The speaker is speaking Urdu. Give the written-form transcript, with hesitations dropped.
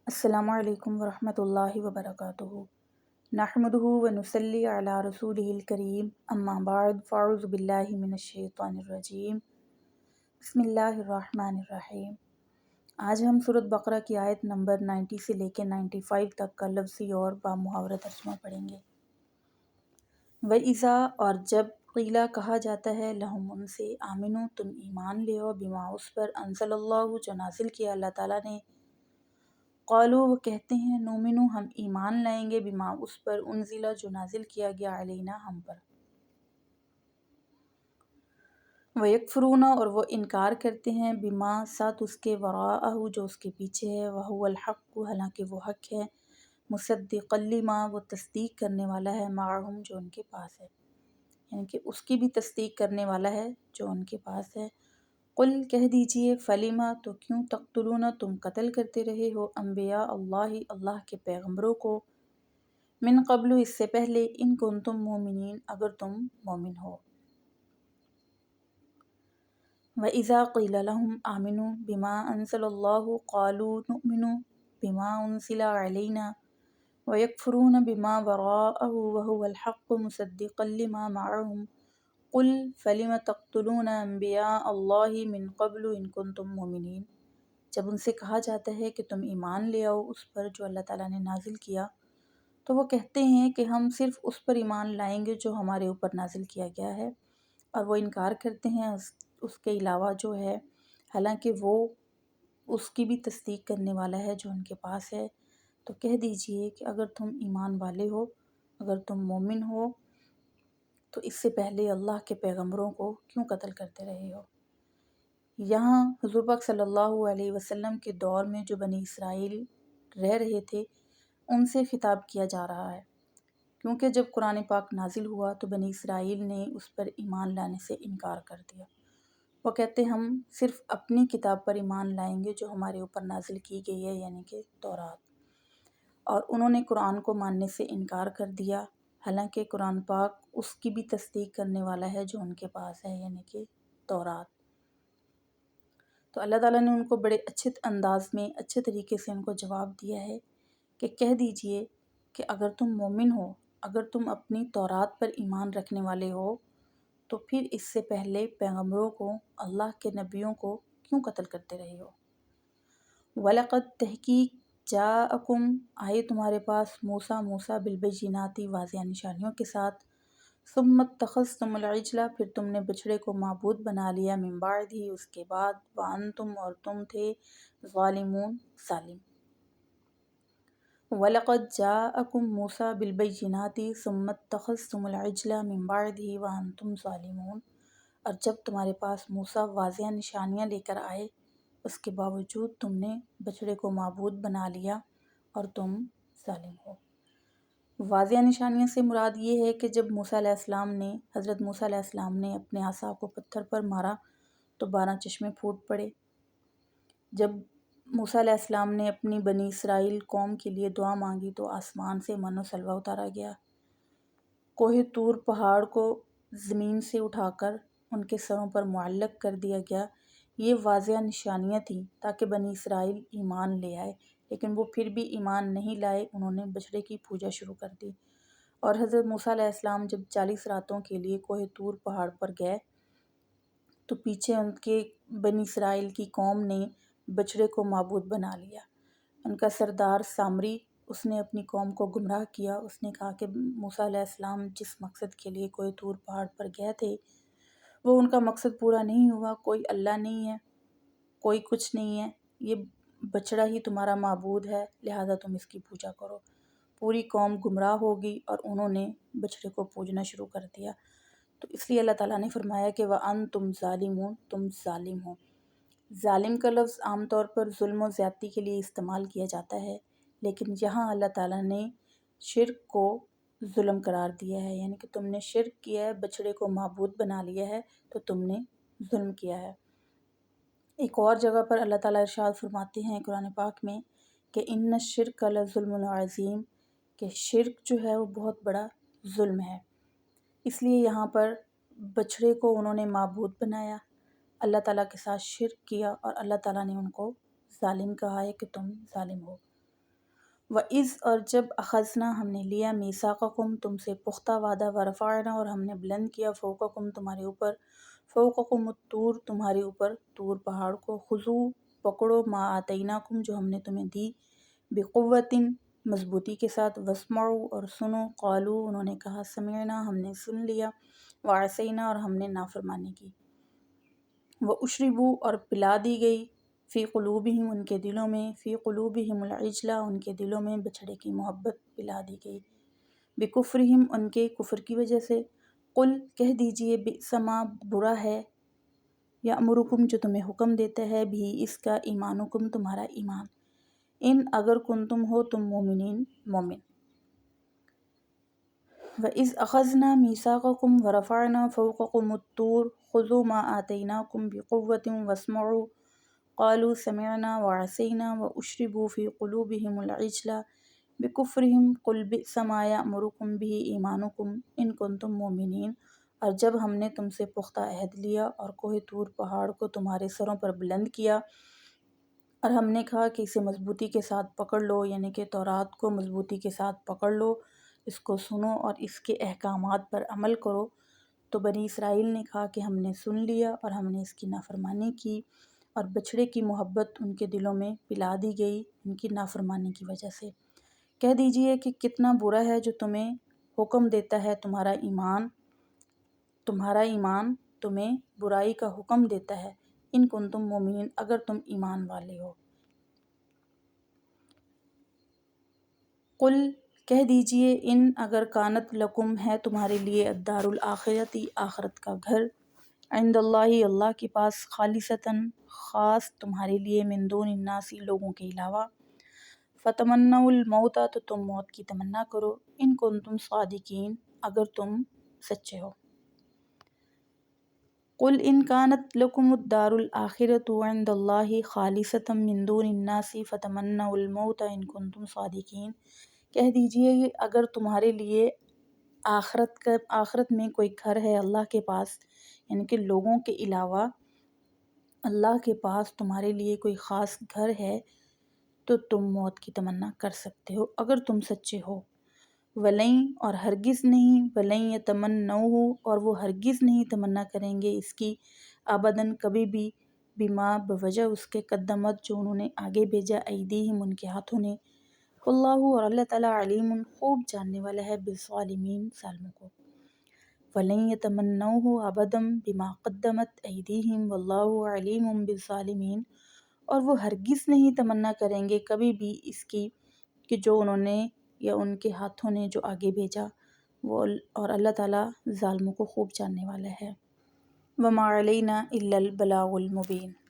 السلام علیکم ورحمۃ اللہ وبرکاتہ۔ نحمدہ ونصلی علی رسولہ الکریم، اما بعد فاعوذ باللہ من الشیطان الرجیم، بسم اللہ الرحمن الرحیم۔ آج ہم سورۃ بقرہ کی آیت نمبر 90 سے لے کے 95 تک کا لفظی اور بامحاورہ ترجمہ پڑھیں گے۔ وَإِذَا اور جب قیلہ کہا جاتا ہے لہم ان سے، آمنو تم ایمان لے آؤ، بما اس پر انزل اللہ جو نازل کیا اللہ تعالیٰ نے، قالوا وہ کہتے ہیں، نومنو ہم ایمان لائیں گے، بما اس پر انزلہ جو نازل کیا گیا علینا ہم پر، ویکفرون اور وہ انکار کرتے ہیں، بما ساتھ اس کے، وراءہ جو اس کے پیچھے ہے، وہو الحق حالانکہ وہ حق ہے، مصدقا لما وہ تصدیق کرنے والا ہے، معہم جو ان کے پاس ہے، یعنی کہ اس کی بھی تصدیق کرنے والا ہے جو ان کے پاس ہے۔ قل کہہ دیجئے، فلیما تو کیوں، تقتلون تم قتل کرتے رہے ہو، انبیاء اللہ اللہ کے پیغمبروں کو، من قبل اس سے پہلے، ان کنتم مومنین اگر تم مومن ہو۔ وَإِذَا قِيلَ لَهُمْ آمِنُوا بِمَا أَنزَلَ اللَّهُ قَالُوا نُؤْمِنُ بِمَا أُنزِلَ عَلَيْنَا وَيَكْفُرُونَ بِمَا وَرَاءَهُ وَهُوَ الْحَقُّ مُصَدِّقًا لِمَا مَعَهُمْ قُلْ فَلِمَ تَقْتُلُونَ أَنبِيَاءَ اللَّهِ مِن قَبْلُ إِن كُنتُم مُّؤْمِنِينَ۔ جب ان سے کہا جاتا ہے کہ تم ایمان لے آؤ اس پر جو اللہ تعالیٰ نے نازل کیا، تو وہ کہتے ہیں کہ ہم صرف اس پر ایمان لائیں گے جو ہمارے اوپر نازل کیا گیا ہے، اور وہ انکار کرتے ہیں اس کے علاوہ جو ہے، حالانکہ وہ اس کی بھی تصدیق کرنے والا ہے جو ان کے پاس ہے۔ تو کہہ دیجئے کہ اگر تم ایمان والے ہو، اگر تم مومن ہو، تو اس سے پہلے اللہ کے پیغمبروں کو کیوں قتل کرتے رہے ہو۔ یہاں حضور پاک صلی اللہ علیہ وسلم کے دور میں جو بنی اسرائیل رہ رہے تھے، ان سے خطاب کیا جا رہا ہے، کیونکہ جب قرآن پاک نازل ہوا تو بنی اسرائیل نے اس پر ایمان لانے سے انکار کر دیا۔ وہ کہتے ہم صرف اپنی کتاب پر ایمان لائیں گے جو ہمارے اوپر نازل کی گئی ہے، یعنی کہ تورات، اور انہوں نے قرآن کو ماننے سے انکار کر دیا، حالانکہ قرآن پاک اس کی بھی تصدیق کرنے والا ہے جو ان کے پاس ہے، یعنی کہ تورات۔ تو اللہ تعالیٰ نے ان کو بڑے اچھے انداز میں، اچھے طریقے سے ان کو جواب دیا ہے کہ کہہ دیجئے کہ اگر تم مومن ہو، اگر تم اپنی تورات پر ایمان رکھنے والے ہو، تو پھر اس سے پہلے پیغمبروں کو، اللہ کے نبیوں کو کیوں قتل کرتے رہے ہو۔ وَلَقَدْ تحقیق جاءکم آئے تمہارے پاس، موسیٰ بالبینات واضح نشانیوں کے ساتھ، ثم اتخذتم العجل پھر تم نے بچڑے کو معبود بنا لیا، من بعدہ اس کے بعد، وانتم اور تم تھے، ظالمون ظالم۔ وَلَقَدْ جَاءَكُم مُوسَىٰ بِالْبَيِّنَاتِ ثُمَّ اتَّخَذْتُمُ الْعِجْلَ مِن بَعْدِهِ وَأَنتُمْ ظَالِمُونَ۔ اور جب تمہارے پاس موسیٰ واضح نشانیاں لے کر آئے، اس کے باوجود تم نے بچڑے کو معبود بنا لیا اور تم ظالم ہو۔ واضح نشانیوں سے مراد یہ ہے کہ جب موسیٰ علیہ السلام نے، حضرت موسیٰ علیہ السلام نے اپنے عصا کو پتھر پر مارا تو 12 چشمے پھوٹ پڑے۔ جب موسیٰ علیہ السلام نے اپنی بنی اسرائیل قوم کے لیے دعا مانگی تو آسمان سے من و سلوہ اتارا گیا۔ کوہ طور پہاڑ کو زمین سے اٹھا کر ان کے سروں پر معلق کر دیا گیا۔ یہ واضح نشانیاں تھیں تاکہ بنی اسرائیل ایمان لے آئے، لیکن وہ پھر بھی ایمان نہیں لائے، انہوں نے بچڑے کی پوجا شروع کر دی۔ اور حضرت موسیٰ علیہ السلام جب 40 راتوں کے لیے کوہ طور پہاڑ پر گئے تو پیچھے ان کے بنی اسرائیل کی قوم نے بچڑے کو معبود بنا لیا۔ ان کا سردار سامری، اس نے اپنی قوم کو گمراہ کیا۔ اس نے کہا کہ موسیٰ علیہ السلام جس مقصد کے لیے کوہ طور پہاڑ پر گئے تھے وہ ان کا مقصد پورا نہیں ہوا، کوئی اللہ نہیں ہے، کوئی کچھ نہیں ہے، یہ بچڑا ہی تمہارا معبود ہے، لہٰذا تم اس کی پوجا کرو۔ پوری قوم گمراہ ہوگی اور انہوں نے بچڑے کو پوجنا شروع کر دیا۔ تو اس لیے اللہ تعالیٰ نے فرمایا کہ وَأَنْتُمْ ظَالِمُونَ تم ظالم ہو۔ ظالم کا لفظ عام طور پر ظلم و زیادتی کے لیے استعمال کیا جاتا ہے، لیکن یہاں اللہ تعالیٰ نے شرک کو ظلم قرار دیا ہے، یعنی کہ تم نے شرک کیا ہے، بچڑے کو معبود بنا لیا ہے تو تم نے ظلم کیا ہے۔ ایک اور جگہ پر اللہ تعالیٰ ارشاد فرماتے ہیں قرآن پاک میں کہ ان الشرک لظلم عظیم، کہ شرک جو ہے وہ بہت بڑا ظلم ہے۔ اس لیے یہاں پر بچڑے کو انہوں نے معبود بنایا، اللہ تعالیٰ کے ساتھ شرک کیا، اور اللہ تعالیٰ نے ان کو ظالم کہا ہے کہ تم ظالم ہو۔ وَإِذْ اور جب اخذنا ہم نے لیا میثاقکم تم سے پختہ وعدہ ورفعنا اور ہم نے بلند کیا فوقکم تمہارے اوپر فوقکم الطور تمہارے اوپر طور پہاڑ کو خذوا پکڑو ما آتیناکم جو ہم نے تمہیں دی بقوۃ مضبوطی کے ساتھ واسمعوا اور سنو قالوا انہوں نے کہا سمعنا ہم نے سن لیا وعصینا اور ہم نے نافرمانی کی واشربوا اور پلا دی گئی فی قلوبہم ان کے دلوں میں فی قلوبہم العجلہ ان کے دلوں میں بچھڑے کی محبت پلا دی گئی بکفرہم ان کے کفر کی وجہ سے قل کہہ دیجئے بئس ما برا ہے یامرکم جو تمہیں حکم دیتا ہے بھی اس کا ایمانکم تمہارا ایمان ان اگر کنتم ہو تم مومنین مومن وَإِذْ أَخَذْنَا مِيثَاقَكُمْ وَرَفَعْنَا فَوْقَكُمُ الطُّورَ خُذُوا مَا آتَيْنَاكُمْ بِقُوَّةٍ وَاسْمَعُوا قَالُوا سَمِعْنَا وَعَصَيْنَا وَأُشْرِبُوا فِي قُلُوبِهِمُ الْعِجْلَ بِكُفْرِهِمْ قُلْ بِئْسَ مَا يَأْمُرُكُمْ بِهِ إِيمَانُكُمْ إِن كُنتُم مُّؤْمِنِينَ اور جب ہم نے تم سے پختہ عہد لیا اور کوہ طور پہاڑ کو تمہارے سروں پر بلند کیا اور ہم نے کہا کہ اسے مضبوطی کے ساتھ پکڑ لو یعنی کہ تورات کو مضبوطی کے ساتھ پکڑ لو اس کو سنو اور اس کے احکامات پر عمل کرو تو بنی اسرائیل نے کہا کہ ہم نے سن لیا اور ہم نے اس کی نافرمانی کی اور بچھڑے کی محبت ان کے دلوں میں پلا دی گئی ان کی نافرمانی کی وجہ سے کہہ دیجئے کہ کتنا برا ہے جو تمہیں حکم دیتا ہے تمہارا ایمان تمہیں برائی کا حکم دیتا ہے ان کنتم مومنین اگر تم ایمان والے ہو قل کہہ دیجئے ان اگر کانت لکم ہے تمہارے لیے الدار الآخرتی آخرت کا گھر عند اللہ اللہ کے پاس خالصتاً خاص تمہارے لیے من دون الناس لوگوں کے علاوہ فتمنوا الموت تو تم موت کی تمنا کرو ان کنتم صادقین اگر تم سچے ہو قل ان کانت لکم الدار الآخرۃ عند اللہ خالصۃ من دون الناس فتمنوا الموت ان کنتم صادقین کہہ دیجئے اگر تمہارے لیے آخرت میں کوئی گھر ہے اللہ کے پاس یعنی کہ لوگوں کے علاوہ اللہ کے پاس تمہارے لیے کوئی خاص گھر ہے تو تم موت کی تمنا کر سکتے ہو اگر تم سچے ہو وَلَن اور ہرگز نہیں وَلَن يَتَمَنَّوْهُ اور وہ ہرگز نہیں تمنا کریں گے اس کی ابداً کبھی بھی بما بوجہ اس کے قدمت جو انہوں نے آگے بھیجا ایدیہم ان کے ہاتھوں نے اللہ اور اللہ تعالیٰ علیم خوب جاننے والا ہے بالظالمین ظالموں کو وَلَن يَتَمَنَّوْهُ أَبَدًا بِمَا قَدَّمَتْ أَيْدِيهِمْ وَاللَّهُ عَلِيمٌ بِالظَّالِمِينَ اور وہ ہرگز نہیں تمنا کریں گے کبھی بھی اس کی کہ جو انہوں نے یا ان کے ہاتھوں نے جو آگے بھیجا وہ اور اللہ تعالیٰ ظالموں کو خوب جاننے والا ہے وَمَا عَلَيْنَا إِلَّا الْبَلَاغُ الْمُبِينُ